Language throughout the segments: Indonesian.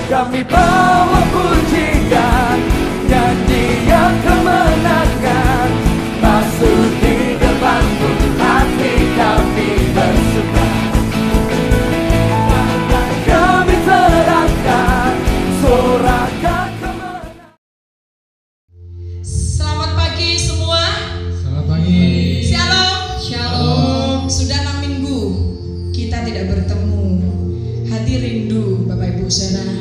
Kami bawa pujian, nyanyian kemenangan, masuk di depan-Mu, hati kami bersuka. Kami terangkan, sorakan kemenangan. Selamat pagi semua. Selamat pagi. Shalom. Shalom. Sudah 6 minggu kita tidak bertemu. Hati rindu Bapak Ibu Saudara,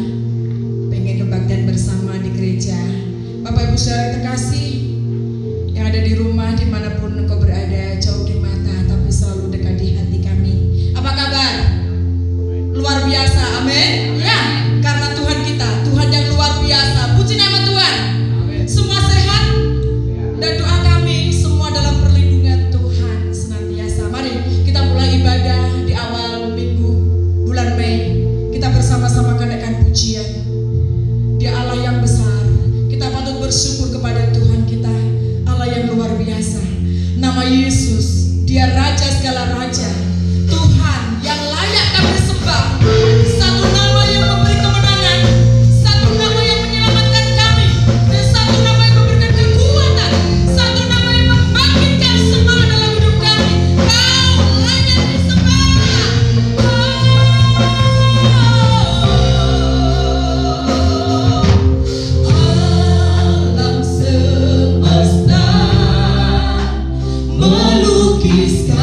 pengen kebaktian bersama di gereja. Bapak Ibu Saudara yang terkasih, yang ada di rumah dimanapun engkau berada, jauh di mata tapi selalu dekat di hati kami. Apa kabar? Luar biasa, amin. Ya, karena Tuhan kita, Tuhan yang luar biasa. Puji nama Tuhan. Semua sehat, dan doa kami semua dalam perlindungan Tuhan senantiasa. Mari kita mulai ibadah di awal minggu bulan Mei. Kita bersama-sama menaikkan pujian. Dia Allah yang besar. Kita patut bersyukur kepada Tuhan kita, Allah yang luar biasa. Nama Yesus, Dia Raja segala raja, Tuhan yang layak kami sembah. Satu nama yang memberi kemenangan, satu nama yang menyelamatkan kami, dan satu nama yang memberikan kekuatan, satu nama yang membangkitkan semangat dalam hidup kami. Kau layak disembah. Alam semesta melukiskan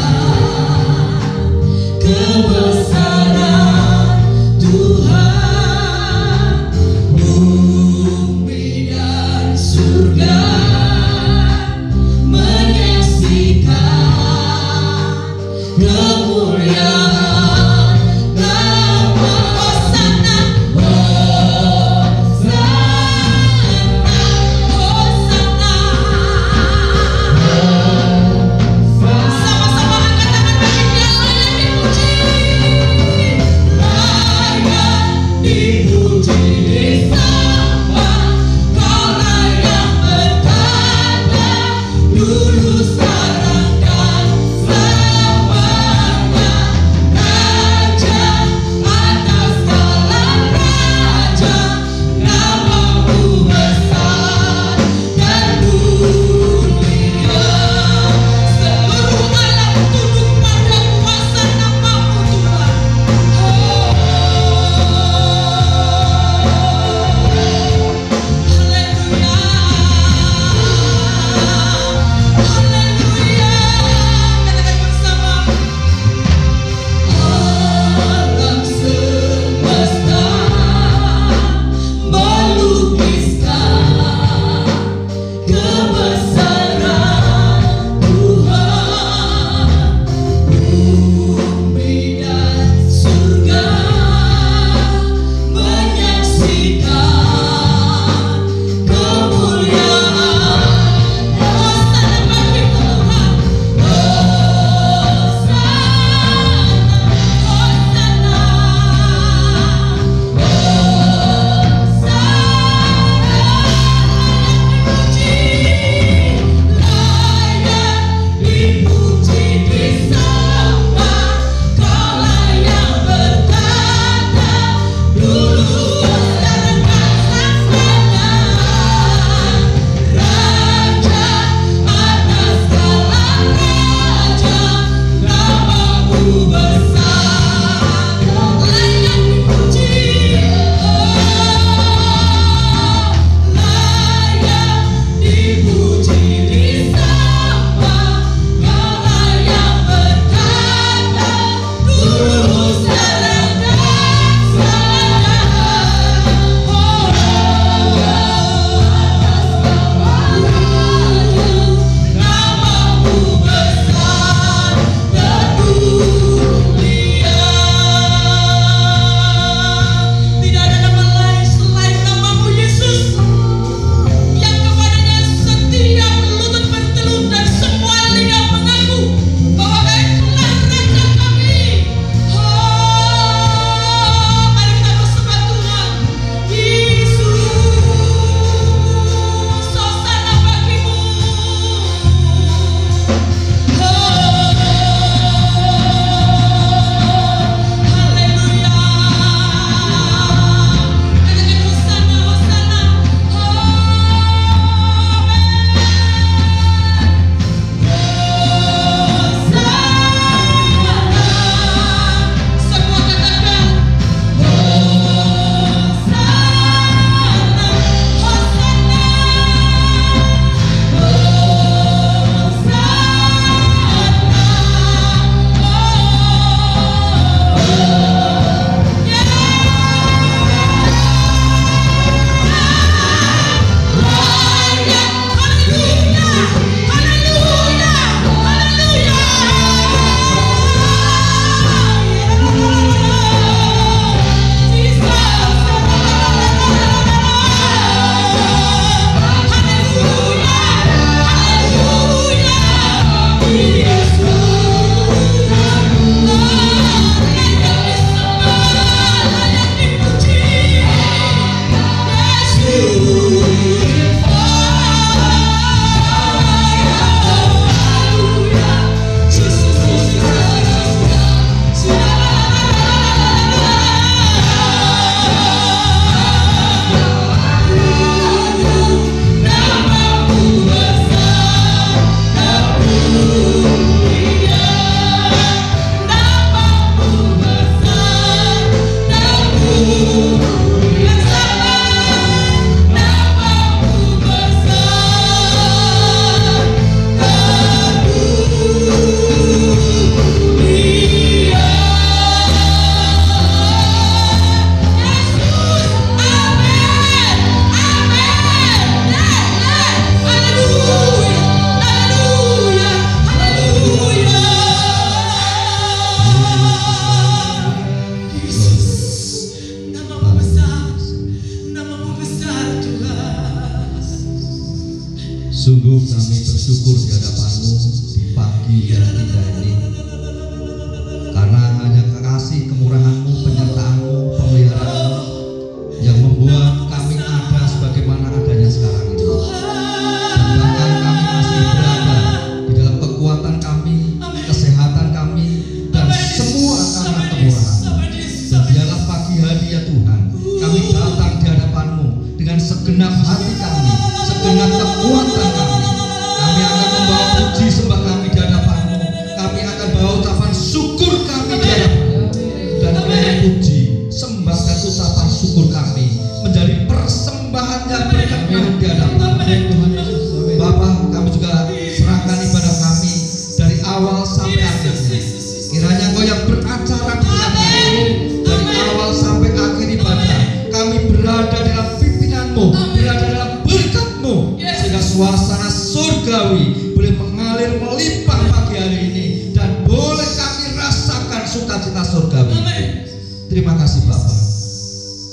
Terima kasih Bapak.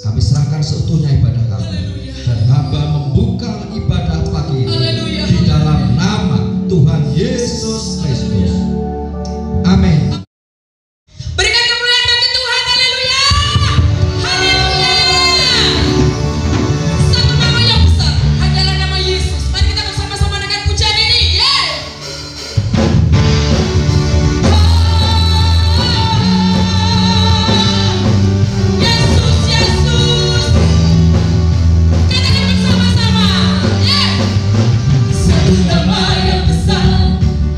Kami serahkan seutuhnya ibadah kami. Dan hamba membuka ibadah pagi ini di dalam nama Tuhan Yesus Kristus. Amin. Berikan kemuliaan bagi Tuhan. Haleluya. Haleluya. Satu nama yang besar adalah nama Yesus. Mari kita bersama-sama dengan pujian ini. Yesus, Yesus. Katakan bersama-sama. Satu nama yang besar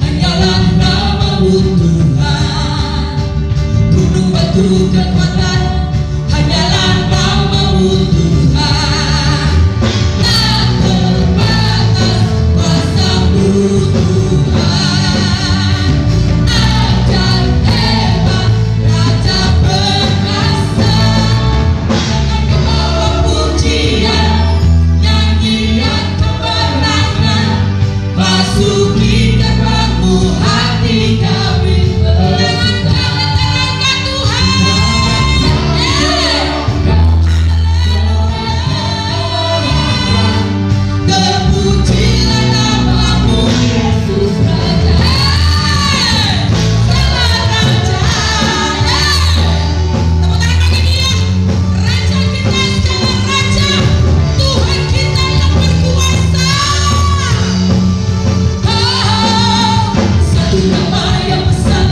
hanyalah nama-Mu Tuhan. Gunung batu kekuatan hanyalah nama-Mu Tuhan. Tak terbatas kuasa-Mu Tuhan. Ajaib hebat Raja perkasa. Kami bawa pujian, nyanyian kemenangan. Masuki gerbang-Mu hati kami terangkan Tuhan. Terpujilah nama-Mu Yesus Raja. Segala Raja. Tepuk tangan bagi Dia. Raja kita, segala Raja. Tuhan kita yang berkuasa. Satu nama yang besar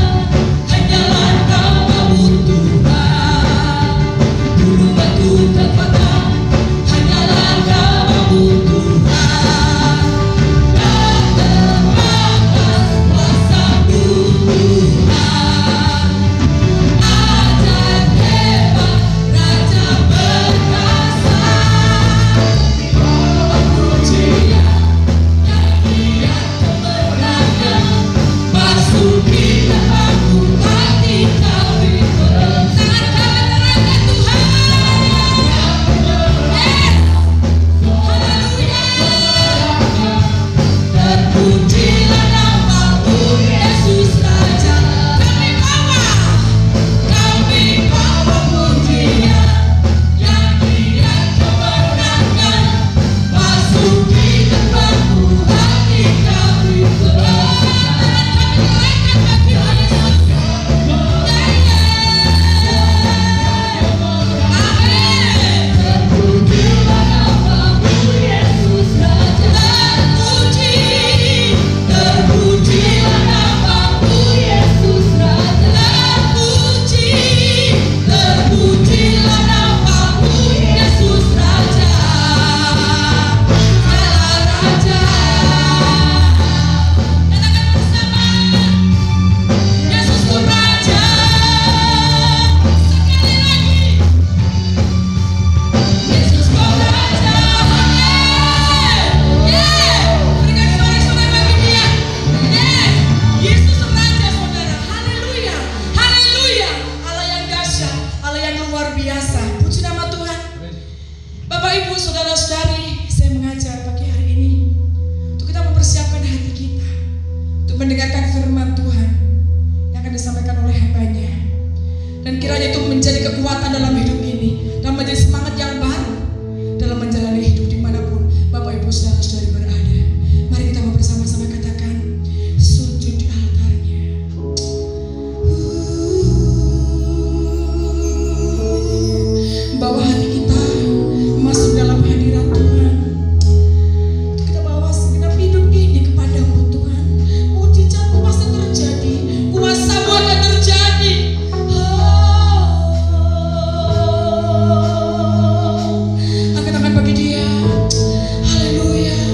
hanyalah nama-Mu Tuhan. Gunung batu kekuatan hanyalah nama-Mu Tuhan. Tak terbatas kuasa-Mu Tuhan. Ajaib hebat Raja perkasa. Bawa pujian, nyanyian kemenangan. Masuki gerbang-Mu hati kami terangkan Tuhan. Terpujilah nama-Mu Yesus Raja. Kami bawa pujian, nyanyian kemenangan. Masuki gerbang-Mu hati kami terpujilah nama-Mu Yesus Raja. Terpujilah nama-Mu Yesus Raja. Terpujilah nama-Mu Yesus Raja. Segala Raja. Katakan bersama. Yesus itu Raja. Sekali lagi. Yesus kau Raja. Berikan sorak-sorai bagi Dia. Yesus Raja saudara. Haleluya. Haleluya. Allah yang dahsyat, Allah yang luar biasa. Puji nama Tuhan. Bapak Ibu saudara-saudari, saya mengajar pagi hari ini untuk kita mempersiapkan hati kita untuk mendengarkan firman Tuhan yang akan disampaikan oleh hamba-Nya. Dan kiranya itu menjadi kekuatan dalam hidup ini dan menjadi semangat yang baru dalam menjalani hidup dimanapun Bapak Ibu saudara-saudari berada. Mari kita bersama-sama katakan, sujud di altarnya. Bawa hati kita masuk dalam hadirat Tuhan. Kita bawa segenap hidup ini kepada-Mu Tuhan. Mujizat-Mu pasti terjadi, kuasa-Mu akan terjadi. Angkat tangan bagi Dia. Haleluya.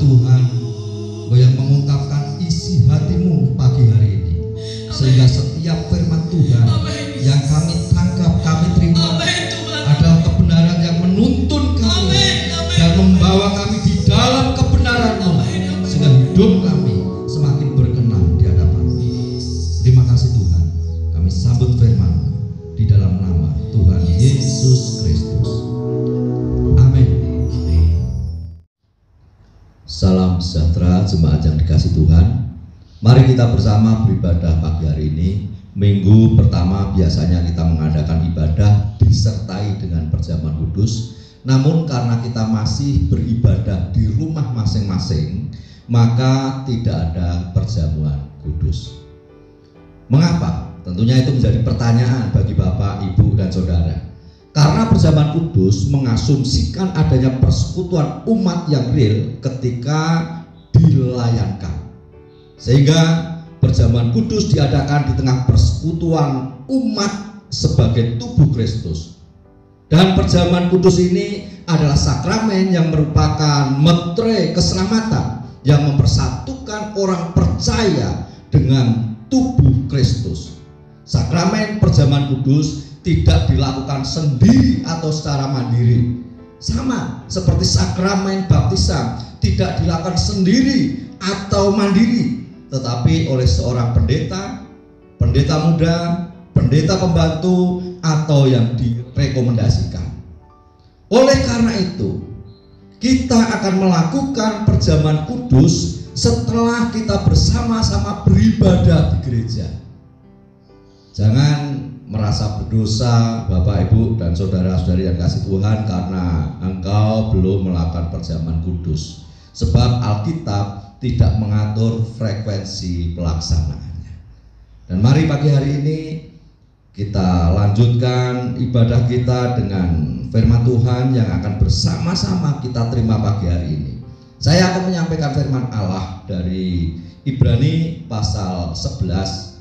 Tuhan, Engkau yang mengungkapkan isi hatimu pagi hari ini, sehingga setiap firman Tuhan yang kami tangkap, kami terima adalah kebenaran yang menuntun kami dan membawa kami di dalam kebenaran-Mu, sehingga hidup kami semakin berkenan di hadapan-Mu. Terima kasih Tuhan, kami sambut firman di dalam nama Tuhan Yesus Kristus. Amin. Salam sejahtera jemaat yang dikasihi Tuhan. Mari kita bersama beribadah pagi hari ini. Minggu pertama biasanya kita mengadakan ibadah disertai dengan perjamuan kudus. Namun karena kita masih beribadah di rumah masing-masing, maka tidak ada perjamuan kudus. Mengapa? Tentunya itu menjadi pertanyaan bagi Bapak, Ibu, dan Saudara. Karena perjamuan kudus mengasumsikan adanya persekutuan umat yang real ketika dilayankan. Sehingga perjamuan kudus diadakan di tengah persekutuan umat sebagai tubuh Kristus. Dan perjamuan kudus ini adalah sakramen yang merupakan metre keselamatan yang mempersatukan orang percaya dengan tubuh Kristus. Sakramen perjamuan kudus tidak dilakukan sendiri atau secara mandiri. Sama seperti sakramen baptisan tidak dilakukan sendiri atau mandiri, tetapi oleh seorang pendeta, pendeta muda, pendeta pembantu, atau yang direkomendasikan. Oleh karena itu, kita akan melakukan perjamuan kudus setelah kita bersama-sama beribadah di gereja. Jangan merasa berdosa Bapak, Ibu, dan saudara-saudari yang kasih Tuhan karena engkau belum melakukan perjamuan kudus. Sebab Alkitab tidak mengatur frekuensi pelaksanaannya. Dan mari pagi hari ini kita lanjutkan ibadah kita dengan firman Tuhan yang akan bersama-sama kita terima pagi hari ini. Saya akan menyampaikan firman Allah dari Ibrani pasal 11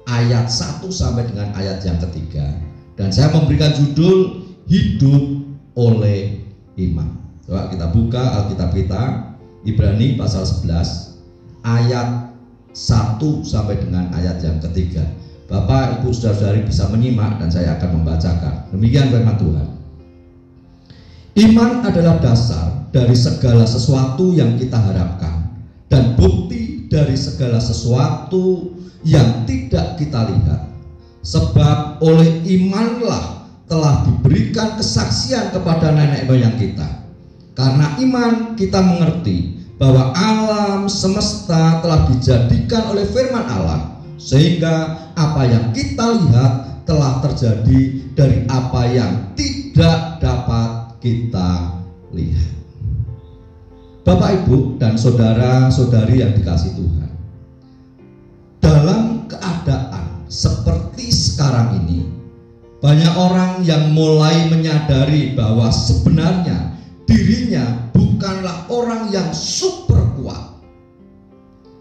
ayat 1 sampai dengan ayat yang ketiga. Dan saya memberikan judul hidup oleh iman. Coba kita buka Alkitab kita, Ibrani pasal 11 ayat 1 sampai dengan ayat yang ketiga. Bapak, Ibu, saudara-saudari bisa menyimak dan saya akan membacakan. Demikian firman Tuhan. Iman adalah dasar dari segala sesuatu yang kita harapkan dan bukti dari segala sesuatu yang tidak kita lihat. Sebab oleh imanlah telah diberikan kesaksian kepada nenek moyang kita. Karena iman kita mengerti bahwa alam semesta telah dijadikan oleh firman Allah, sehingga apa yang kita lihat telah terjadi dari apa yang tidak dapat kita lihat. Bapak, Ibu, dan saudara-saudari yang dikasihi Tuhan, dalam keadaan seperti sekarang ini, banyak orang yang mulai menyadari bahwa sebenarnya dirinya bukanlah orang yang super kuat.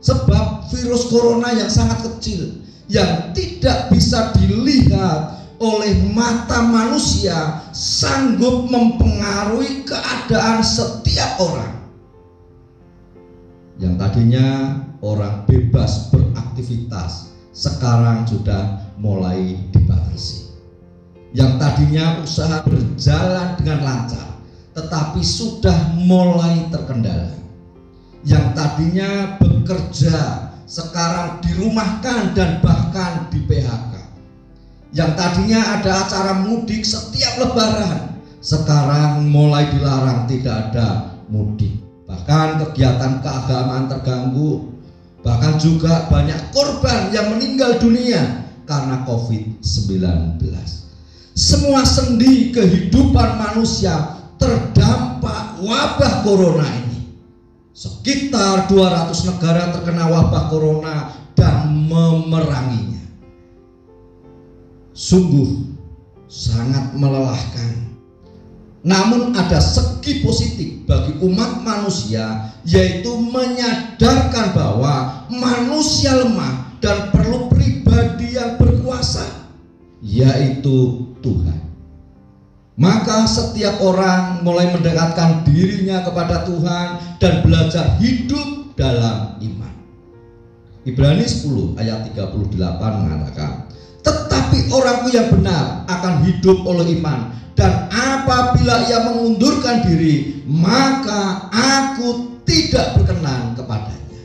Sebab virus corona yang sangat kecil, yang tidak bisa dilihat oleh mata manusia, sanggup mempengaruhi keadaan setiap orang. Yang tadinya orang bebas beraktivitas, sekarang sudah mulai dibatasi. Yang tadinya usaha berjalan dengan lancar, tetapi sudah mulai terkendala. Yang tadinya bekerja, sekarang dirumahkan dan bahkan di PHK. Yang tadinya ada acara mudik setiap lebaran, sekarang mulai dilarang, tidak ada mudik. Bahkan kegiatan keagamaan terganggu. Bahkan juga banyak korban yang meninggal dunia karena COVID-19. Semua sendi kehidupan manusia terdampak wabah corona ini. Sekitar 200 negara terkena wabah corona dan memeranginya. Sungguh sangat melelahkan. Namun ada segi positif bagi umat manusia, yaitu menyadarkan bahwa manusia lemah dan perlu pribadi yang berkuasa, yaitu Tuhan. Maka setiap orang mulai mendekatkan dirinya kepada Tuhan dan belajar hidup dalam iman. Ibrani 10 ayat 38 mengatakan, tetapi orangku yang benar akan hidup oleh iman, dan apabila ia mengundurkan diri, maka aku tidak berkenan kepadanya.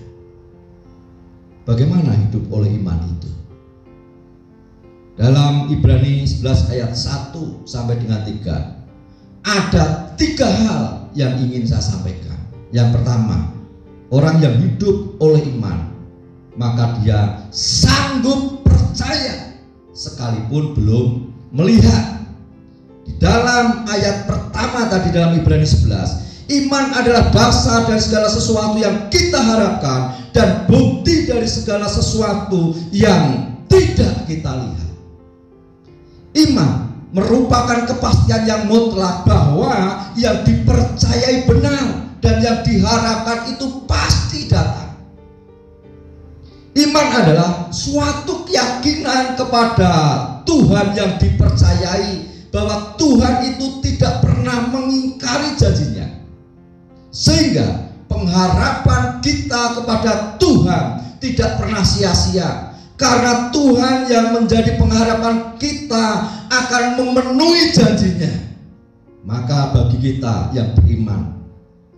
Bagaimana hidup oleh iman itu? Dalam Ibrani 11 ayat 1 sampai dengan 3 ada 3 hal yang ingin saya sampaikan. Yang pertama, orang yang hidup oleh iman, maka dia sanggup percaya sekalipun belum melihat. Di dalam ayat pertama tadi dalam Ibrani 11, iman adalah dasar dari segala sesuatu yang kita harapkan dan bukti dari segala sesuatu yang tidak kita lihat. Iman merupakan kepastian yang mutlak bahwa yang dipercayai benar dan yang diharapkan itu pasti datang. Iman adalah suatu keyakinan kepada Tuhan yang dipercayai bahwa Tuhan itu tidak pernah mengingkari janjinya, sehingga pengharapan kita kepada Tuhan tidak pernah sia-sia. Karena Tuhan yang menjadi pengharapan kita akan memenuhi janjinya. Maka bagi kita yang beriman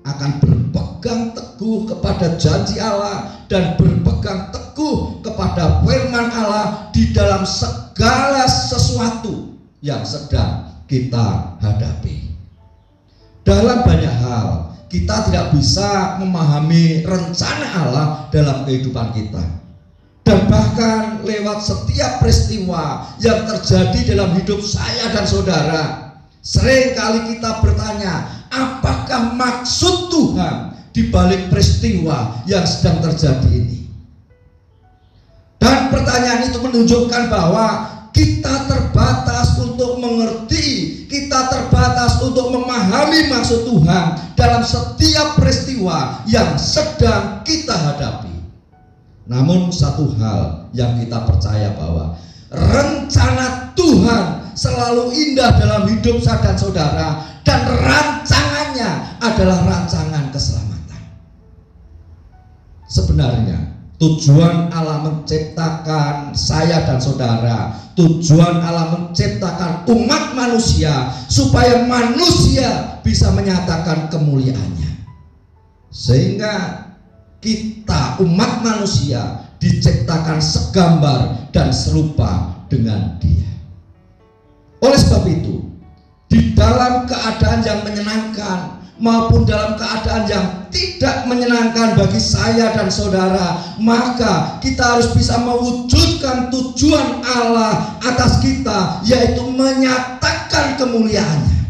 akan berpegang teguh kepada janji Allah dan berpegang teguh kepada firman Allah di dalam segala sesuatu yang sedang kita hadapi. Dalam banyak hal kita tidak bisa memahami rencana Allah dalam kehidupan kita. Dan bahkan lewat setiap peristiwa yang terjadi dalam hidup saya dan saudara, seringkali kita bertanya, apakah maksud Tuhan di balik peristiwa yang sedang terjadi ini? Dan pertanyaan itu menunjukkan bahwa kita terbatas untuk mengerti, kita terbatas untuk memahami maksud Tuhan dalam setiap peristiwa yang sedang kita hadapi. Namun satu hal yang kita percaya bahwa rencana Tuhan selalu indah dalam hidup saya dan saudara, dan rancangannya adalah rancangan keselamatan. Sebenarnya tujuan Allah menciptakan saya dan saudara, tujuan Allah menciptakan umat manusia supaya manusia bisa menyatakan kemuliaannya. Sehingga kita umat manusia diciptakan segambar dan serupa dengan Dia. Oleh sebab itu, di dalam keadaan yang menyenangkan maupun dalam keadaan yang tidak menyenangkan bagi saya dan saudara, maka kita harus bisa mewujudkan tujuan Allah atas kita, yaitu menyatakan kemuliaannya.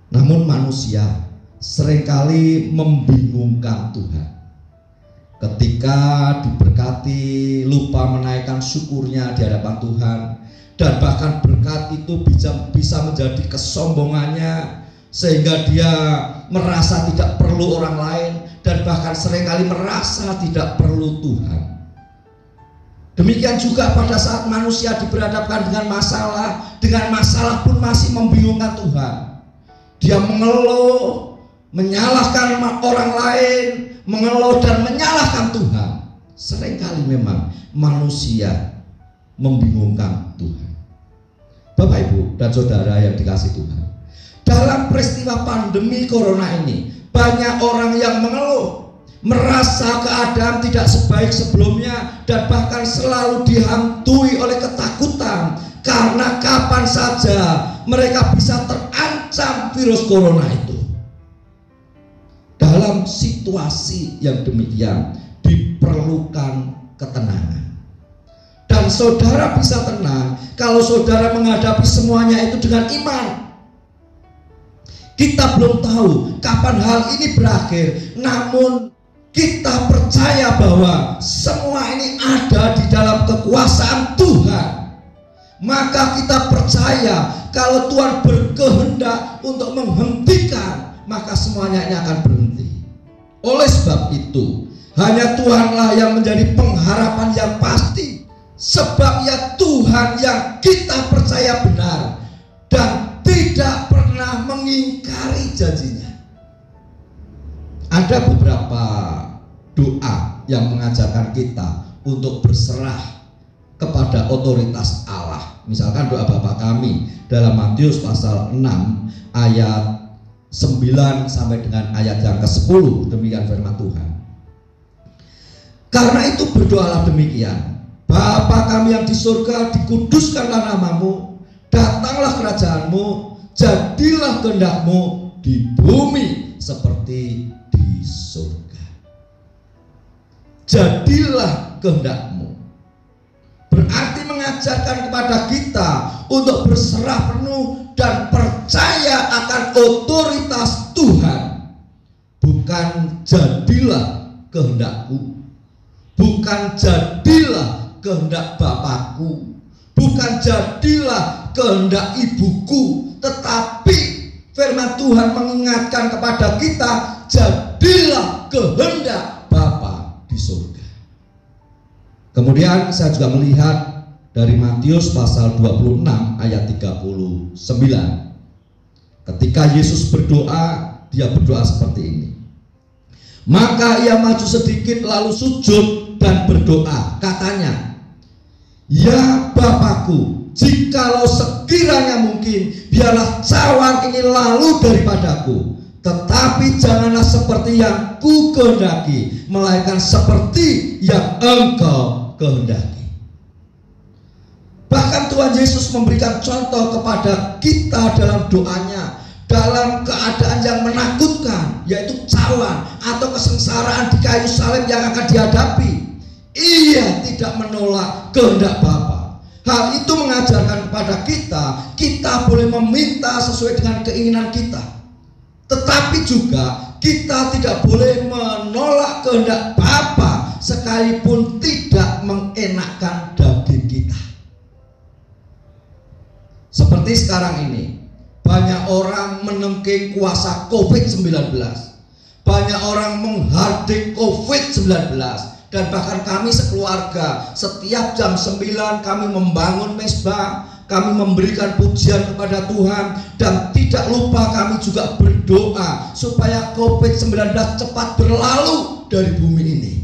Namun manusia seringkali membingungkan Tuhan. Ketika diberkati lupa menaikkan syukurnya di hadapan Tuhan, dan bahkan berkat itu bisa menjadi kesombongannya, sehingga dia merasa tidak perlu orang lain dan bahkan seringkali merasa tidak perlu Tuhan. Demikian juga pada saat manusia diberhadapkan dengan masalah pun masih membingungkan Tuhan. Dia mengeluh, menyalahkan orang lain, mengeluh dan menyalahkan Tuhan. Seringkali memang manusia membingungkan Tuhan. Bapak, Ibu, dan saudara yang dikasihi Tuhan, dalam peristiwa pandemi corona ini, banyak orang yang mengeluh, merasa keadaan tidak sebaik sebelumnya, dan bahkan selalu dihantui oleh ketakutan karena kapan saja mereka bisa terancam virus corona itu. Dalam situasi yang demikian diperlukan ketenangan. Dan saudara bisa tenang kalau saudara menghadapi semuanya itu dengan iman. Kita belum tahu kapan hal ini berakhir, namun kita percaya bahwa semua ini ada di dalam kekuasaan Tuhan. Maka kita percaya kalau Tuhan berkehendak untuk menghentikan, maka semuanya ini akan berhenti. Oleh sebab itu, hanya Tuhanlah yang menjadi pengharapan yang pasti. Sebab ya Tuhan yang kita percaya benar, dan tidak pernah mengingkari janjinya. Ada beberapa doa yang mengajarkan kita untuk berserah kepada otoritas Allah. Misalkan doa Bapa kami dalam Matius pasal 6 ayat 9 sampai dengan ayat yang ke-10, demikian firman Tuhan. Karena itu berdoalah demikian: Bapa kami yang di surga, dikuduskanlah namamu, datanglah kerajaanmu, jadilah kehendak-mu di bumi seperti di surga. Jadilah kehendak-mu berarti mengajarkan kepada kita untuk berserah penuh dan percaya akan otoritas Tuhan. Bukan jadilah kehendakku, bukan jadilah kehendak Bapakku, bukan jadilah kehendak ibuku, tetapi firman Tuhan mengingatkan kepada kita, jadilah kehendak Bapa di surga. Kemudian saya juga melihat dari Matius pasal 26 ayat 39. Ketika Yesus berdoa, dia berdoa seperti ini. Maka ia maju sedikit lalu sujud dan berdoa, katanya, ya Bapakku, jikalau sekiranya mungkin, biarlah cawan ini lalu daripadaku, tetapi janganlah seperti yang ku kehendaki, melainkan seperti yang Engkau kehendaki. Bahkan Tuhan Yesus memberikan contoh kepada kita dalam doanya, dalam keadaan yang menakutkan, yaitu cawan atau kesengsaraan di kayu salib yang akan dihadapi. Ia tidak menolak kehendak Bapa. Hal itu mengajarkan kepada kita, kita boleh meminta sesuai dengan keinginan kita, tetapi juga kita tidak boleh menolak kehendak Bapa sekalipun tidak mengenakkan daging kita. Seperti sekarang ini, banyak orang menengking kuasa COVID-19, banyak orang menghardik COVID-19, dan bahkan kami sekeluarga setiap jam 9 kami membangun mezbah, kami memberikan pujian kepada Tuhan, dan tidak lupa kami juga berdoa supaya COVID-19 cepat berlalu dari bumi ini.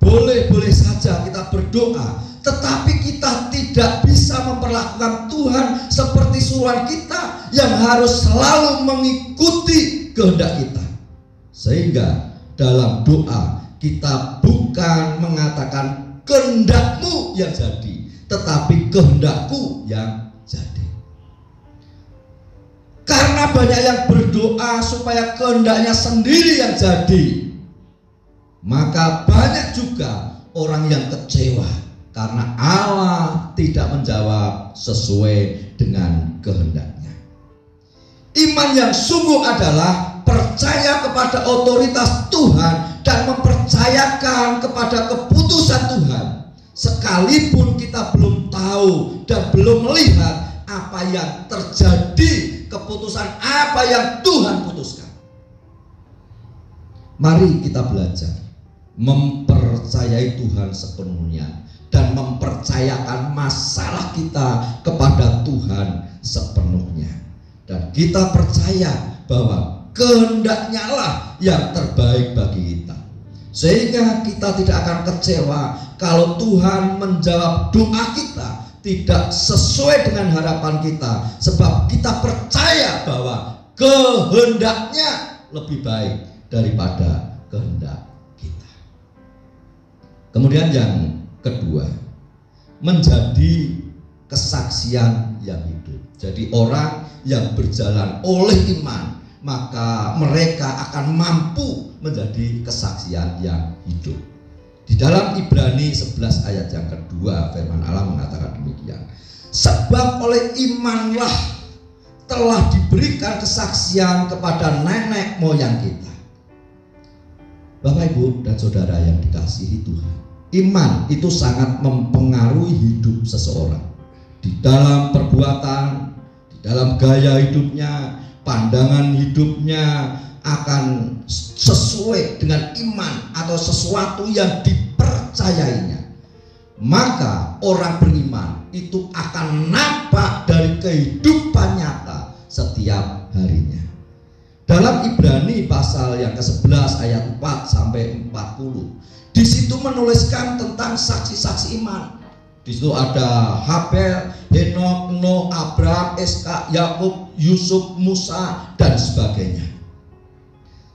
Boleh-boleh saja kita berdoa, tetapi kita tidak bisa memperlakukan Tuhan seperti suruhan kita yang harus selalu mengikuti kehendak kita. Sehingga dalam doa kita bukan mengatakan kehendakmu yang jadi, tetapi kehendakku yang jadi. Karena banyak yang berdoa supaya kehendaknya sendiri yang jadi, maka banyak juga orang yang kecewa karena Allah tidak menjawab sesuai dengan kehendaknya. Iman yang sungguh adalah percaya kepada otoritas Tuhan dan mempercayakan kepada keputusan Tuhan, sekalipun kita belum tahu dan belum melihat apa yang terjadi, keputusan apa yang Tuhan putuskan. Mari kita belajar mempercayai Tuhan sepenuhnya dan mempercayakan masalah kita kepada Tuhan sepenuhnya, dan kita percaya bahwa kehendaknya lah yang terbaik bagi kita, sehingga kita tidak akan kecewa kalau Tuhan menjawab doa kita tidak sesuai dengan harapan kita, sebab kita percaya bahwa kehendaknya lebih baik daripada kehendak kita. Kemudian yang kedua, menjadi kesaksian yang hidup. Jadi orang yang berjalan oleh iman, maka mereka akan mampu menjadi kesaksian yang hidup. Di dalam Ibrani 11 ayat yang kedua, firman Allah mengatakan demikian. Sebab oleh imanlah telah diberikan kesaksian kepada nenek moyang kita. Bapak, Ibu, dan saudara yang dikasihi Tuhan, iman itu sangat mempengaruhi hidup seseorang. Di dalam perbuatan, di dalam gaya hidupnya, pandangan hidupnya akan sesuai dengan iman atau sesuatu yang dipercayainya. Maka orang beriman itu akan nampak dari kehidupan nyata setiap harinya. Dalam Ibrani pasal yang ke-11 ayat 4 sampai 40, di situ menuliskan tentang saksi-saksi iman. Di situ ada Habel, Henok, Nuh, Abraham, Ishak, Yakub, Yusuf, Musa, dan sebagainya.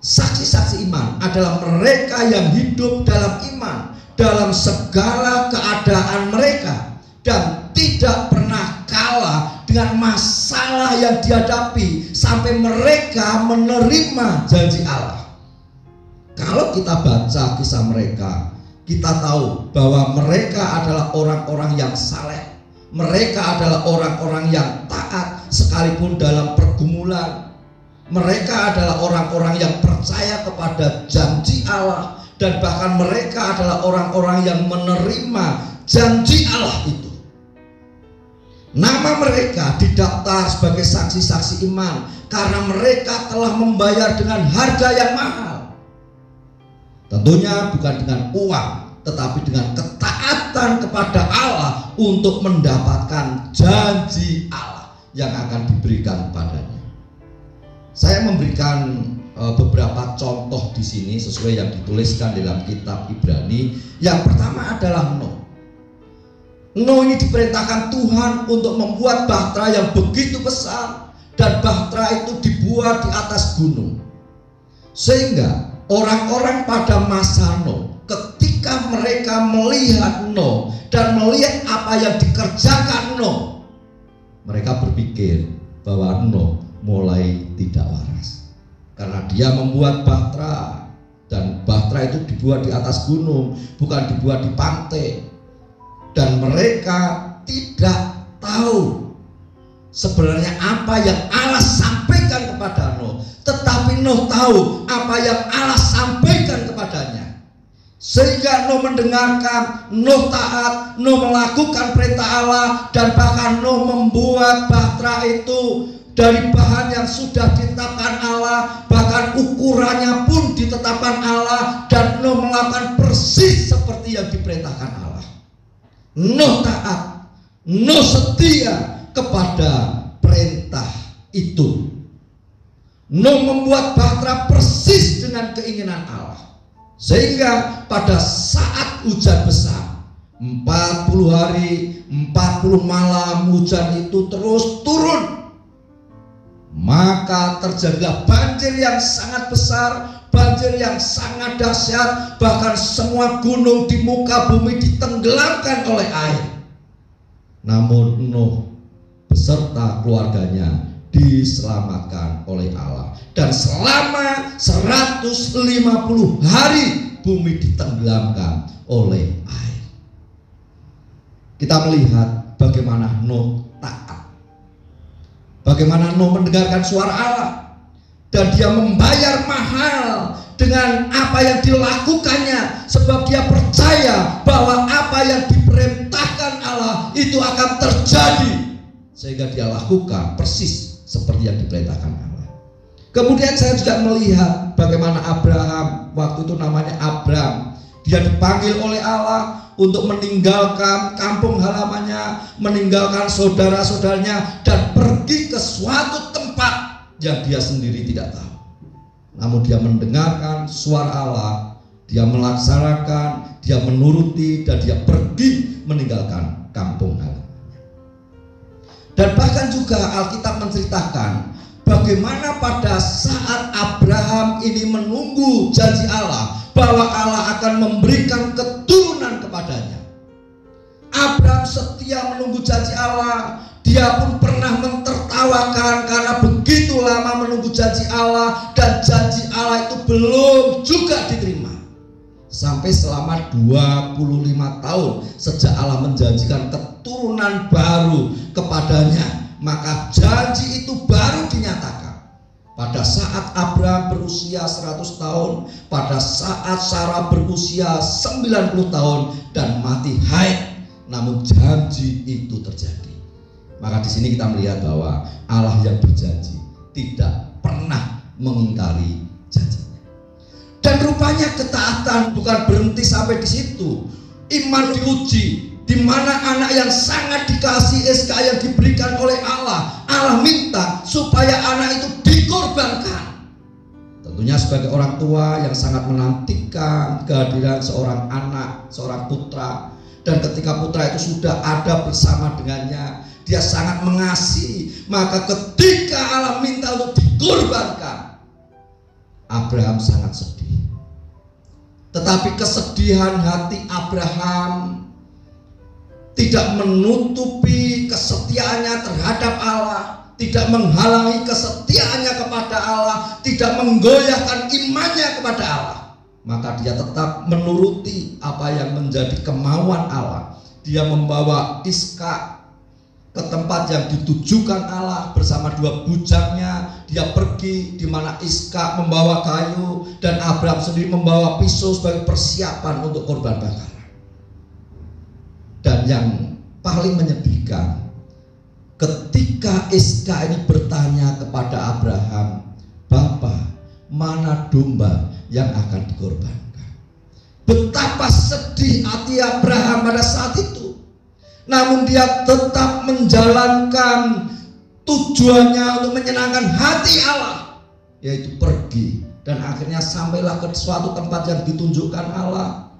Saksi-saksi iman adalah mereka yang hidup dalam iman dalam segala keadaan mereka dan tidak pernah kalah dengan masalah yang dihadapi sampai mereka menerima janji Allah. Kalau kita baca kisah mereka, kita tahu bahwa mereka adalah orang-orang yang saleh. Mereka adalah orang-orang yang taat sekalipun dalam pergumulan. Mereka adalah orang-orang yang percaya kepada janji Allah, dan bahkan mereka adalah orang-orang yang menerima janji Allah itu. Nama mereka didaftar sebagai saksi-saksi iman karena mereka telah membayar dengan harga yang mahal. Tentunya bukan dengan uang, tetapi dengan ketaatan kepada Allah untuk mendapatkan janji Allah yang akan diberikan padanya. Saya memberikan beberapa contoh di sini sesuai yang dituliskan dalam kitab Ibrani. Yang pertama adalah Nuh. Nuh ini diperintahkan Tuhan untuk membuat bahtera yang begitu besar, dan bahtera itu dibuat di atas gunung. Sehingga orang-orang pada masa Nuh, ketika mereka melihat Nuh dan melihat apa yang dikerjakan Nuh, mereka berpikir bahwa Nuh mulai tidak waras karena dia membuat bahtera, dan bahtera itu dibuat di atas gunung, bukan dibuat di pantai. Dan mereka tidak tahu sebenarnya apa yang Allah sampaikan kepada Nuh, tetapi Nuh tahu apa yang Allah sampaikan kepadanya. Sehingga Nuh mendengarkan, Nuh taat, Nuh melakukan perintah Allah, dan bahkan Nuh membuat bahtera itu dari bahan yang sudah ditetapkan Allah, bahkan ukurannya pun ditetapkan Allah, dan Nuh melakukan persis seperti yang diperintahkan Allah. Nuh taat, Nuh setia kepada perintah itu. Nuh membuat bahtera persis dengan keinginan Allah, sehingga pada saat hujan besar 40 hari 40 malam hujan itu terus turun, maka terjadilah banjir yang sangat besar, banjir yang sangat dahsyat, bahkan semua gunung di muka bumi ditenggelamkan oleh air. Namun Nuh beserta keluarganya diselamatkan oleh Allah, dan selama 150 hari bumi ditenggelamkan oleh air. Kita melihat bagaimana Nuh taat, bagaimana Nuh mendengarkan suara Allah, dan dia membayar mahal dengan apa yang dilakukannya, sebab dia percaya bahwa apa yang diperintahkan Allah itu akan terjadi, sehingga dia lakukan persis seperti yang diperintahkan Allah. Kemudian saya juga melihat bagaimana Abraham, waktu itu namanya Abram, dia dipanggil oleh Allah untuk meninggalkan kampung halamannya, meninggalkan saudara-saudaranya, dan pergi ke suatu tempat yang dia sendiri tidak tahu. Namun dia mendengarkan suara Allah, dia melaksanakan, dia menuruti, dan dia pergi meninggalkan kampung halamannya. Dan bahkan juga Alkitab menceritakan bagaimana pada saat Abraham ini menunggu janji Allah bahwa Allah akan memberikan keturunan kepadanya. Abraham setia menunggu janji Allah. Dia pun pernah mentertawakan karena begitu lama menunggu janji Allah, dan janji Allah itu belum juga diterima. Sampai selama 25 tahun sejak Allah menjanjikan keturunan baru kepadanya, maka janji itu baru dinyatakan. Pada saat Abraham berusia 100 tahun, pada saat Sarah berusia 90 tahun dan mati haid, namun janji itu terjadi. Maka di sini kita melihat bahwa Allah yang berjanji tidak pernah mengingkari janjinya. Dan rupanya ketaatan bukan berhenti sampai di situ. Iman diuji, di mana anak yang sangat dikasihi Iskak yang diberikan oleh Allah. Allah minta supaya anak itu dikorbankan. Tentunya sebagai orang tua yang sangat menantikan kehadiran seorang anak, seorang putra. Dan ketika putra itu sudah ada bersama dengannya, dia sangat mengasihi. Maka ketika Allah minta untuk dikorbankan, Abraham sangat sedih. Tetapi kesedihan hati Abraham tidak menutupi kesetiaannya terhadap Allah, tidak menghalangi kesetiaannya kepada Allah, tidak menggoyahkan imannya kepada Allah. Maka dia tetap menuruti apa yang menjadi kemauan Allah. Dia membawa Iskak ke tempat yang ditujukan Allah bersama dua bujangnya. Dia pergi di mana Iskak membawa kayu dan Abraham sendiri membawa pisau sebagai persiapan untuk korban bakaran. Dan yang paling menyedihkan, ketika Iskak ini bertanya kepada Abraham, "Bapa, mana domba yang akan dikorbankan?" Betapa sedih hati Abraham pada saat itu. Namun dia tetap menjalankan tujuannya untuk menyenangkan hati Allah, yaitu pergi. Dan akhirnya sampailah ke suatu tempat yang ditunjukkan Allah.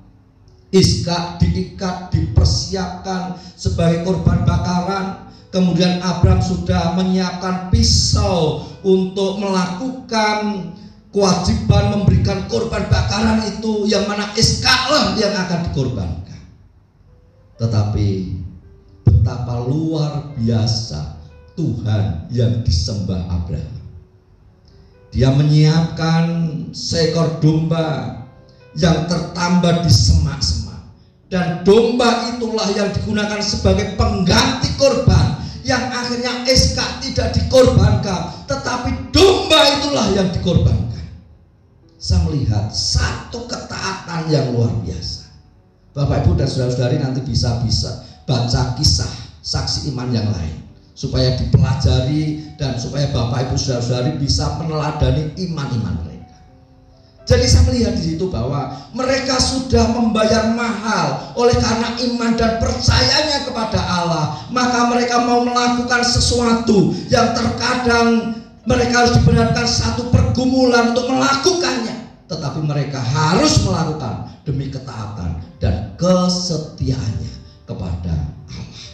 Iskak diikat, dipersiapkan sebagai korban bakaran. Kemudian Abraham sudah menyiapkan pisau untuk melakukan kewajiban memberikan korban bakaran itu, yang mana Iskaklah yang akan dikorbankan. Tetapi betapa luar biasa Tuhan yang disembah Abraham. Dia menyiapkan seekor domba yang tertambat di semak-semak, dan domba itulah yang digunakan sebagai pengganti korban, yang akhirnya Iskak tidak dikorbankan, tetapi domba itulah yang dikorbankan. Saya melihat satu ketaatan yang luar biasa. Bapak Ibu dan saudara-saudari nanti bisa baca kisah saksi iman yang lain, supaya dipelajari dan supaya Bapak Ibu saudara-saudari bisa meneladani iman-iman mereka. Jadi saya melihat di situ bahwa mereka sudah membayar mahal oleh karena iman dan percayanya kepada Allah. Maka mereka mau melakukan sesuatu yang terkadang mereka harus dibenarkan satu pergumulan untuk melakukannya, tetapi mereka harus melakukan demi ketaatan dan kesetiaannya kepada Allah.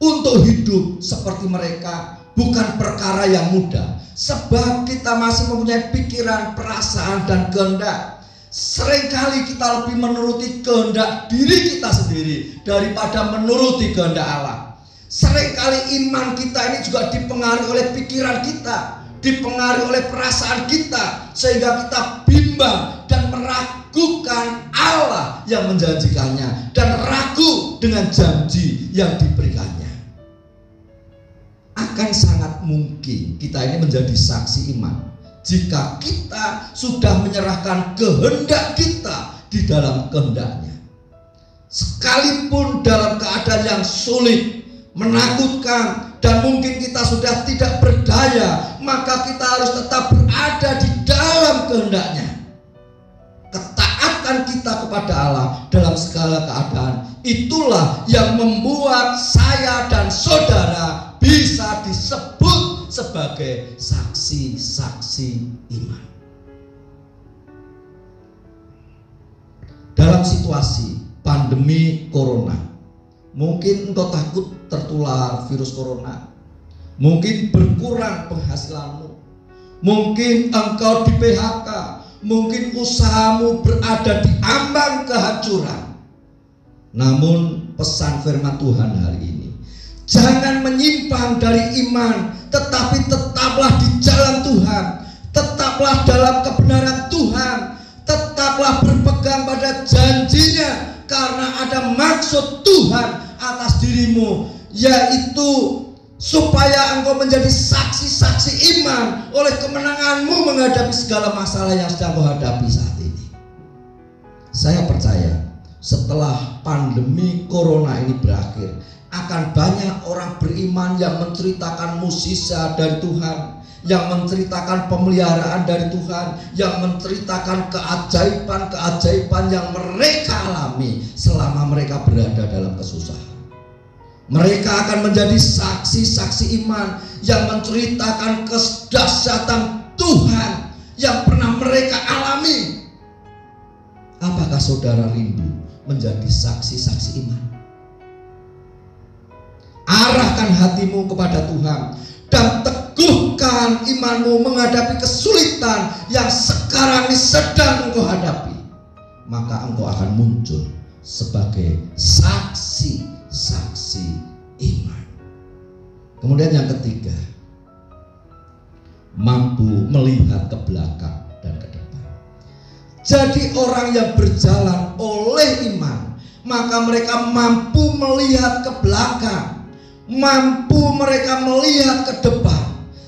Untuk hidup seperti mereka bukan perkara yang mudah, sebab kita masih mempunyai pikiran, perasaan, dan kehendak. Seringkali kita lebih menuruti kehendak diri kita sendiri daripada menuruti kehendak Allah. Seringkali iman kita ini juga dipengaruhi oleh pikiran kita, dipengaruhi oleh perasaan kita, sehingga kita bimbang dan meragukan Allah yang menjanjikannya, dan ragu dengan janji yang diberikannya. Akan sangat mungkin kita ini menjadi saksi iman jika kita sudah menyerahkan kehendak kita di dalam kehendaknya. Sekalipun dalam keadaan yang sulit, menakutkan, dan mungkin kita sudah tidak berdaya, maka kita harus tetap berada di dalam kehendaknya. Ketaatan kita kepada Allah dalam segala keadaan, itulah yang membuat saya dan saudara bisa disebut sebagai saksi-saksi iman. Dalam situasi pandemi corona, mungkin engkau takut tertular virus corona, mungkin berkurang penghasilanmu, mungkin engkau di PHK, mungkin usahamu berada di ambang kehancuran. Namun pesan firman Tuhan hari ini, jangan menyimpang dari iman, tetapi tetaplah di jalan Tuhan, tetaplah dalam kebenaran Tuhan, tetaplah berpegang pada janjinya, karena ada maksud Tuhan atas dirimu, yaitu supaya engkau menjadi saksi-saksi iman oleh kemenanganmu menghadapi segala masalah yang sedang kau hadapi saat ini. Saya percaya setelah pandemi corona ini berakhir, akan banyak orang beriman yang menceritakan mukjizat dari Tuhan, yang menceritakan pemeliharaan dari Tuhan, yang menceritakan keajaiban-keajaiban yang mereka alami selama mereka berada dalam kesusahan. Mereka akan menjadi saksi-saksi iman yang menceritakan kedahsyatan Tuhan yang pernah mereka alami. Apakah saudara rindu menjadi saksi-saksi iman? Arahkan hatimu kepada Tuhan dan teguhkan imanmu menghadapi kesulitan yang sekarang ini sedang engkau hadapi. Maka engkau akan muncul sebagai saksi-saksi iman. Kemudian yang ketiga, mampu melihat ke belakang dan ke depan. Jadi orang yang berjalan oleh iman, maka mereka mampu melihat ke belakang, mampu mereka melihat ke depan.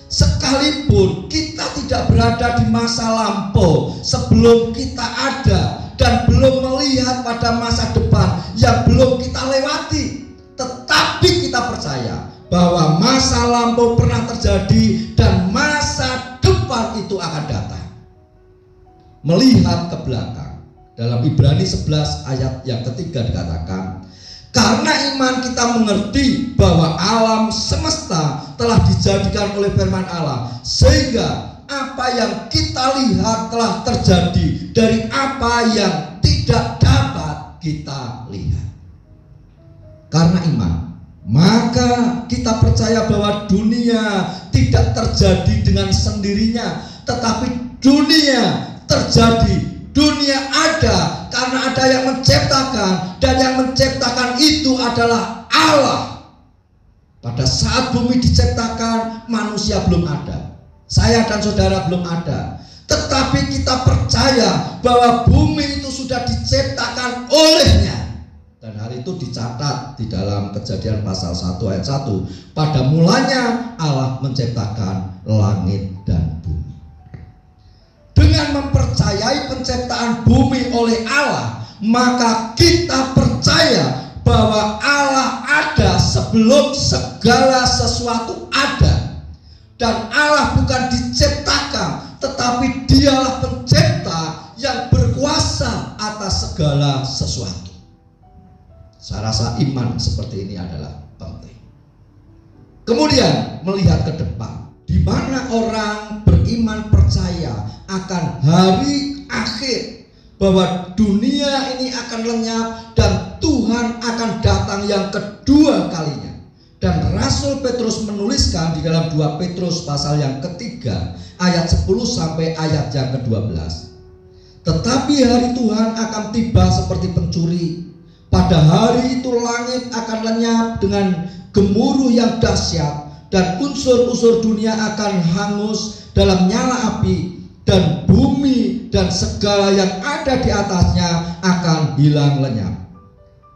Sekalipun kita tidak berada di masa lampau sebelum kita ada dan belum melihat pada masa depan yang belum kita lewati, tetapi kita percaya bahwa masa lampau pernah terjadi dan masa depan itu akan datang. Melihat ke belakang, dalam Ibrani 11 ayat yang ketiga dikatakan, karena iman kita mengerti bahwa alam semesta telah dijadikan oleh firman Allah, sehingga apa yang kita lihat telah terjadi dari apa yang tidak dapat kita lihat. Karena iman, maka kita percaya bahwa dunia tidak terjadi dengan sendirinya, tetapi dunia terjadi. Dunia ada karena ada yang menciptakan, dan yang menciptakan itu adalah Allah. Pada saat bumi diciptakan, manusia belum ada, saya dan saudara belum ada. Tetapi kita percaya bahwa bumi itu sudah diciptakan olehnya. Dan hal itu dicatat di dalam Kejadian pasal 1 ayat 1. Pada mulanya Allah menciptakan langit dan bumi. Dengan mempercayai penciptaan bumi oleh Allah, maka kita percaya bahwa Allah ada sebelum segala sesuatu ada. Dan Allah bukan diciptakan, tetapi Dialah pencipta yang berkuasa atas segala sesuatu. Saya rasa iman seperti ini adalah penting. Kemudian melihat ke depan, di mana orang beriman percaya akan hari akhir, bahwa dunia ini akan lenyap dan Tuhan akan datang yang kedua kalinya. Dan Rasul Petrus menuliskan di dalam 2 Petrus pasal yang ketiga ayat 10 sampai ayat yang ke-12. Tetapi hari Tuhan akan tiba seperti pencuri. Pada hari itu langit akan lenyap dengan gemuruh yang dahsyat, dan unsur-unsur dunia akan hangus dalam nyala api, dan bumi dan segala yang ada di atasnya akan hilang lenyap.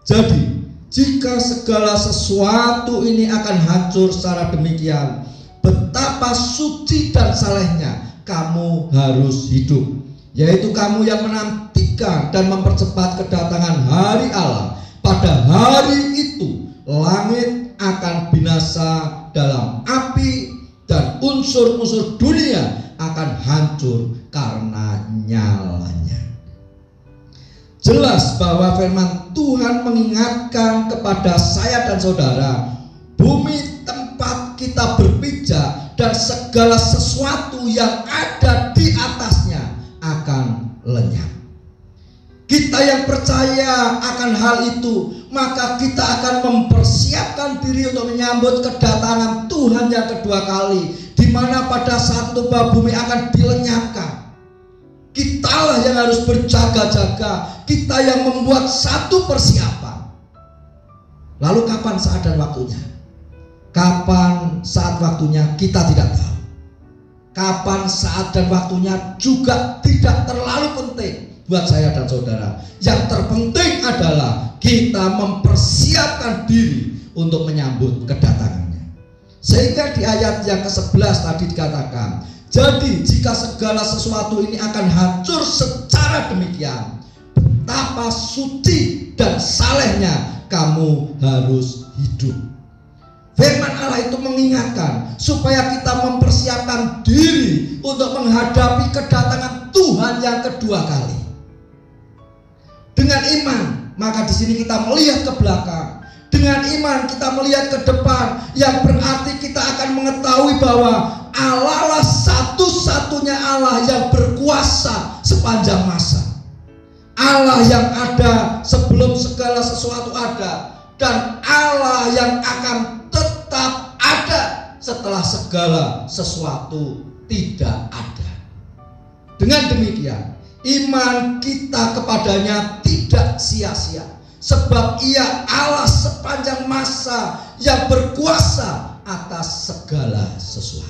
Jadi jika segala sesuatu ini akan hancur secara demikian, betapa suci dan salehnya kamu harus hidup, yaitu kamu yang menantikan dan mempercepat kedatangan hari Allah. Pada hari itu langit akan binasa dalam api, dan unsur-unsur dunia akan hancur karena nyalanya. Jelas bahwa firman Tuhan mengingatkan kepada saya dan saudara, bumi tempat kita berpijak dan segala sesuatu yang ada di atasnya akan lenyap. Kita yang percaya akan hal itu, maka kita akan mempersiapkan diri untuk menyambut kedatangan Tuhan yang kedua kali, di mana pada saat itu bumi akan dilenyapkan. Kitalah yang harus berjaga-jaga, kita yang membuat satu persiapan. Lalu kapan saat dan waktunya? Kapan saat waktunya kita tidak tahu. Kapan saat dan waktunya juga tidak terlalu penting buat saya dan saudara. Yang terpenting adalah kita mempersiapkan diri untuk menyambut kedatangannya. Sehingga di ayat yang ke-11 tadi dikatakan, jadi jika segala sesuatu ini akan hancur secara demikian, betapa suci dan salehnya kamu harus hidup. Firman Allah itu mengingatkan supaya kita mempersiapkan diri untuk menghadapi kedatangan Tuhan yang kedua kali. Dengan iman, maka di sini kita melihat ke belakang. Dengan iman kita melihat ke depan, yang berarti kita akan mengetahui bahwa Allah lah satu-satunya Allah yang berkuasa sepanjang masa. Allah yang ada sebelum segala sesuatu ada, dan Allah yang akan tetap ada setelah segala sesuatu tidak ada. Dengan demikian, iman kita kepadanya tidak sia-sia, sebab Ia Allah sepanjang masa yang berkuasa atas segala sesuatu.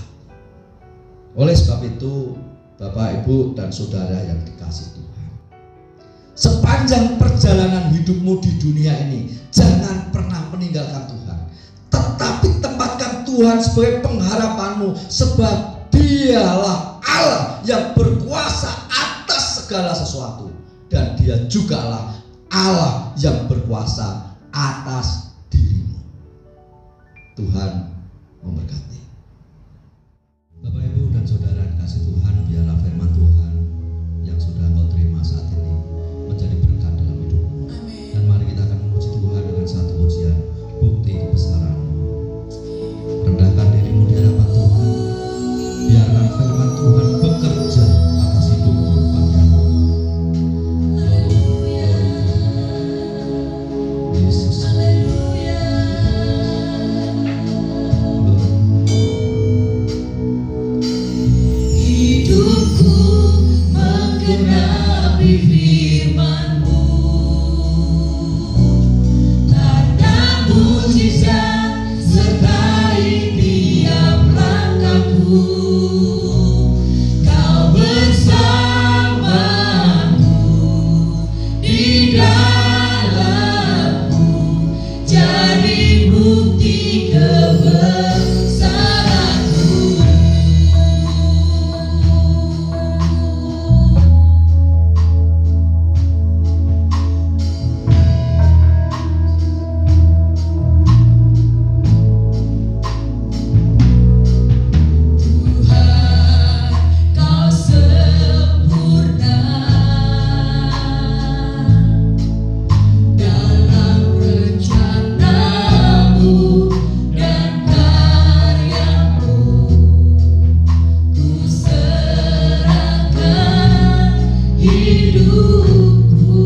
Oleh sebab itu, Bapak, Ibu, dan saudara yang dikasihi Tuhan, sepanjang perjalanan hidupmu di dunia ini, jangan pernah meninggalkan Tuhan. Tetapi tempatkan Tuhan sebagai pengharapanmu, sebab Dialah Allah yang berkuasa atas segala sesuatu, dan Dia jugalah Allah yang berkuasa atas dirimu. Tuhan memberkati. Bapak, Ibu, dan saudara dikasih Tuhan, biarlah firman Tuhan yang sudah kau terima saat ini menjadi berkat dalam hidupmu. Amin. Dan mari kita akan memuji Tuhan dengan satu pujian, bukti kebesaran-Mu. Rendahkan dirimu di hadapan Tuhan. Biarkan firman Tuhan bekerja atas hidupmu pagi hari. Yesus. Hidupku menggenapi firman-Mu, tanda mujizat sertai tiap langkahku. Kau bersamaku di dalamku, jadi bukti kebesaran-Mu. Kau sempurna dalam rencana-Mu dan karya-Mu. Ku serahkan hidupku,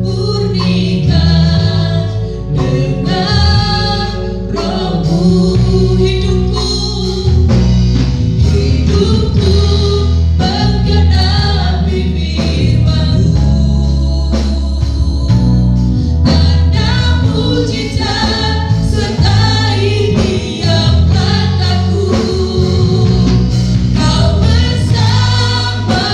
murnikan dengan Roh-Mu. Hidupku menggenapi firman-Mu, tanda mujizat sertai tiap langkahku. Kau bersamaku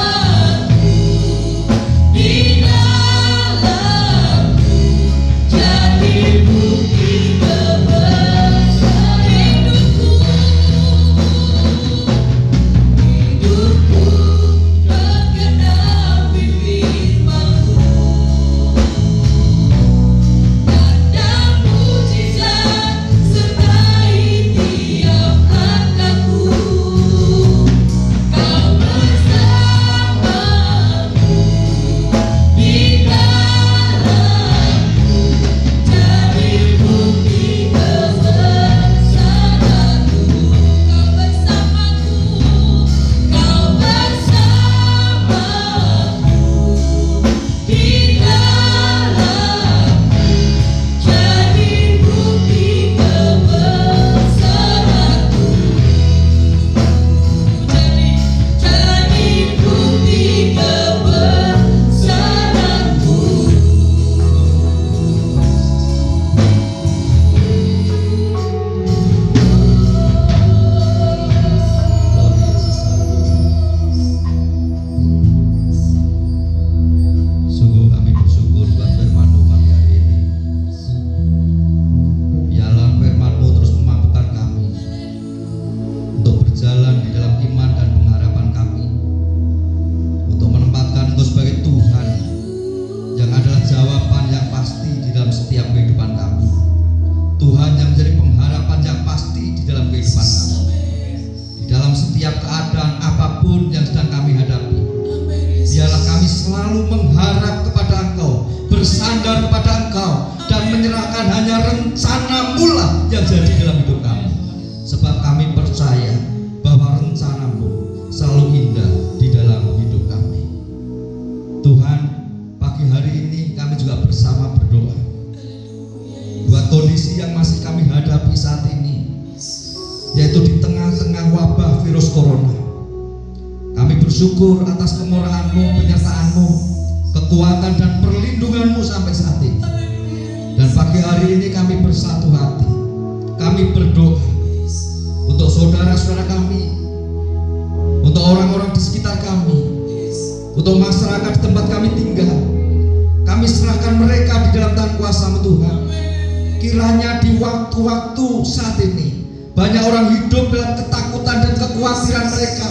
virus corona. Kami bersyukur atas kemurahan-Mu, penyertaan-Mu, kekuatan dan perlindungan-Mu sampai saat ini. Dan pagi hari ini kami bersatu hati. Kami berdoa untuk saudara-saudara kami, untuk orang-orang di sekitar kami, untuk masyarakat di tempat kami tinggal. Kami serahkan mereka di dalam tangan kuasa-Mu Tuhan. Kiranya di waktu-waktu saat ini banyak orang hidup dalam ketakutan dan kekhawatiran mereka,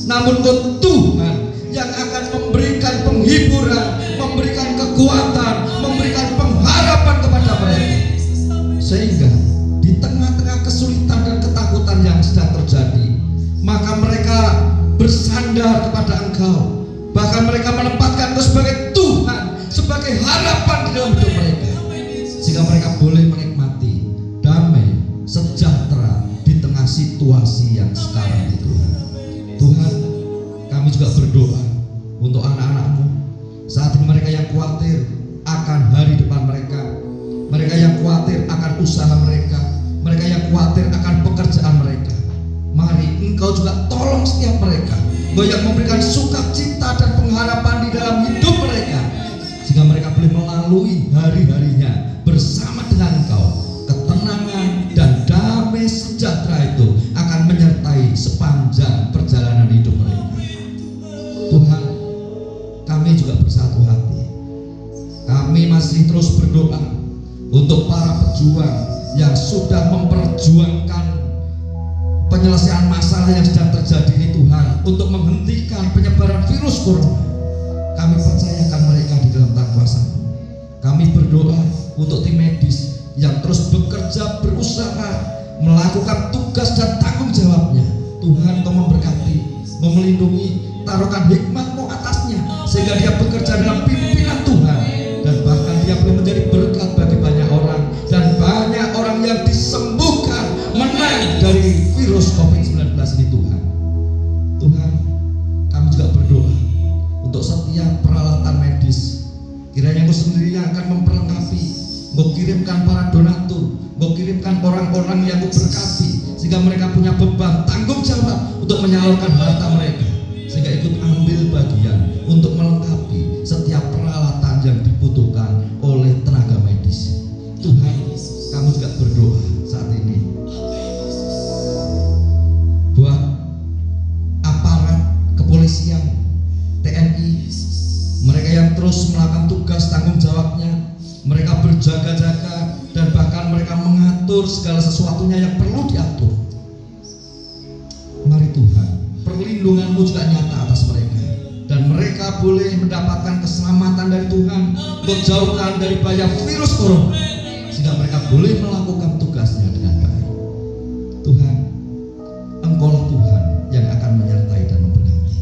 namun Tuhan yang akan memberikan penghiburan, memberikan kekuatan, memberikan pengharapan kepada mereka, sehingga di tengah-tengah kesulitan dan ketakutan yang sedang terjadi, maka mereka bersandar kepada Engkau, bahkan mereka menempatkan Engkau sebagai Tuhan, sebagai harapan di dalam hidup mereka, sehingga mereka boleh menikmati damai, sejahtera di tengah situasi yang sekarang itu. Tuhan, kami juga berdoa untuk anak-anak-Mu saat ini, mereka yang khawatir akan hari depan mereka, mereka yang khawatir akan usaha mereka, mereka yang khawatir akan pekerjaan mereka. Mari Engkau juga tolong setiap mereka, Engkau yang memberikan sukacita dan pengharapan di dalam hidup mereka, sehingga mereka boleh melalui hari-harinya bersama dengan Engkau. Ketenangan dan damai sejahtera itu akan menyertai sepanjang perjalanan hidup mereka. Tuhan, kami juga bersatu hati. Kami masih terus berdoa untuk para pejuang yang sudah memperjuangkan penyelesaian masalah yang sedang terjadi ini, Tuhan, untuk menghentikan penyebaran virus corona. Kami percayakan mereka di dalam tangan kuasa-Mu. Kami berdoa untuk tim medis yang terus bekerja, berusaha melakukan tugas dan tanggung jawabnya. Tuhan, Kau memberkati, melindungi, taruhkan hikmat-Mu atasnya, sehingga dia bekerja dalam pimpinan Tuhan, dan bahkan dia boleh menjadi berkat bagi banyak orang, dan banyak orang yang disembuhkan, menang dari virus COVID-19 ini. Tuhan, kami juga berdoa untuk setiap peralatan medis. Kiranya Engkau sendiri yang akan memperlengkapi. Engkau kirimkan para donatur, Engkau kirimkan orang-orang yang Engkau berkati, sehingga mereka punya beban tanggung jawab untuk menyalurkan harta mereka, sehingga ikut ambil bagian untuk melengkapi setiap peralatan yang dibutuhkan oleh tenaga medis. Tuhan, kami juga berdoa saat ini buat aparat kepolisian, TNI, mereka yang terus melakukan tugas tanggung jawabnya. Mereka berjaga-jaga dan bahkan mereka mengatur segala sesuatunya yang perlu diatur. Mari Tuhan, perlindungan-Mu juga nyata atas mereka, dan mereka boleh mendapatkan keselamatan dari Tuhan, Engkau jauhkan dari bahaya virus corona, sehingga mereka boleh melakukan tugasnya dengan baik. Tuhan, Engkau-lah Tuhan yang akan menyertai dan memberkati.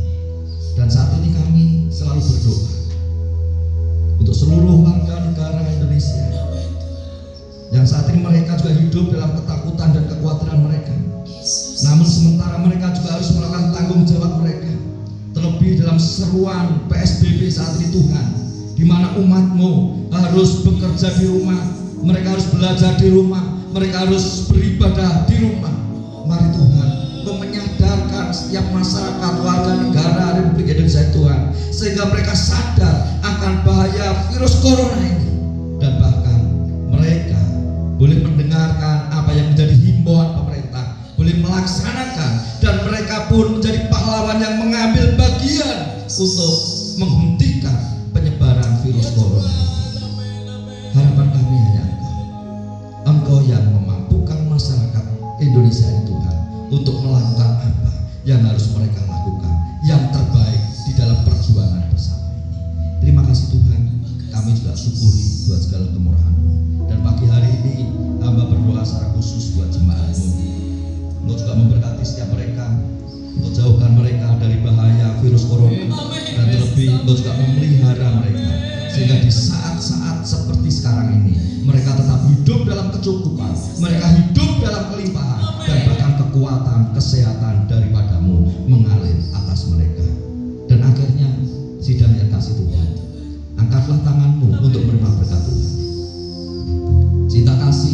Dan saat ini kami selalu berdoa untuk seluruh warga negara Indonesia yang saat ini mereka juga hidup dalam ketakutan dan kekhawatiran mereka. Namun sementara mereka juga harus melakukan tanggung jawab mereka, terlebih dalam seruan PSBB saat ini Tuhan, di mana umat-Mu harus bekerja di rumah, mereka harus belajar di rumah, mereka harus beribadah di rumah. Mari Tuhan, Engkau menyadarkan setiap masyarakat warga negara Republik Indonesia Tuhan, sehingga mereka sadar akan bahaya virus corona ini, dan bahkan mereka boleh mendengarkan apa yang menjadi himbauan pemerintah, boleh melaksanakan, dan mereka pun menjadi pahlawan yang mengambil bagian untuk menghentikan penyebaran virus corona. Harapan kami hanya Engkau yang memampukan masyarakat Indonesia ini Tuhan, untuk melakukan apa yang harus mereka lakukan yang terbaik di dalam perjuangan bersama ini. Terima kasih Tuhan, kami juga syukuri buat segala kemurahan-Mu. Dan pagi hari ini hamba berdoa secara khusus buat jemaat-Mu. Engkau juga memberkati setiap mereka, Engkau jauhkan mereka dari bahaya virus corona, dan terlebih Engkau juga memelihara mereka, sehingga di saat-saat seperti sekarang ini mereka tetap hidup dalam kecukupan, mereka hidup dalam kelimpahan, dan bahkan kekuatan, kesehatan daripada-Mu mengalir atas mereka. Dan akhirnya sidang yang kasih Tuhan, angkatlah tangan-Mu untuk menerima berkat Tuhan. Cinta kasih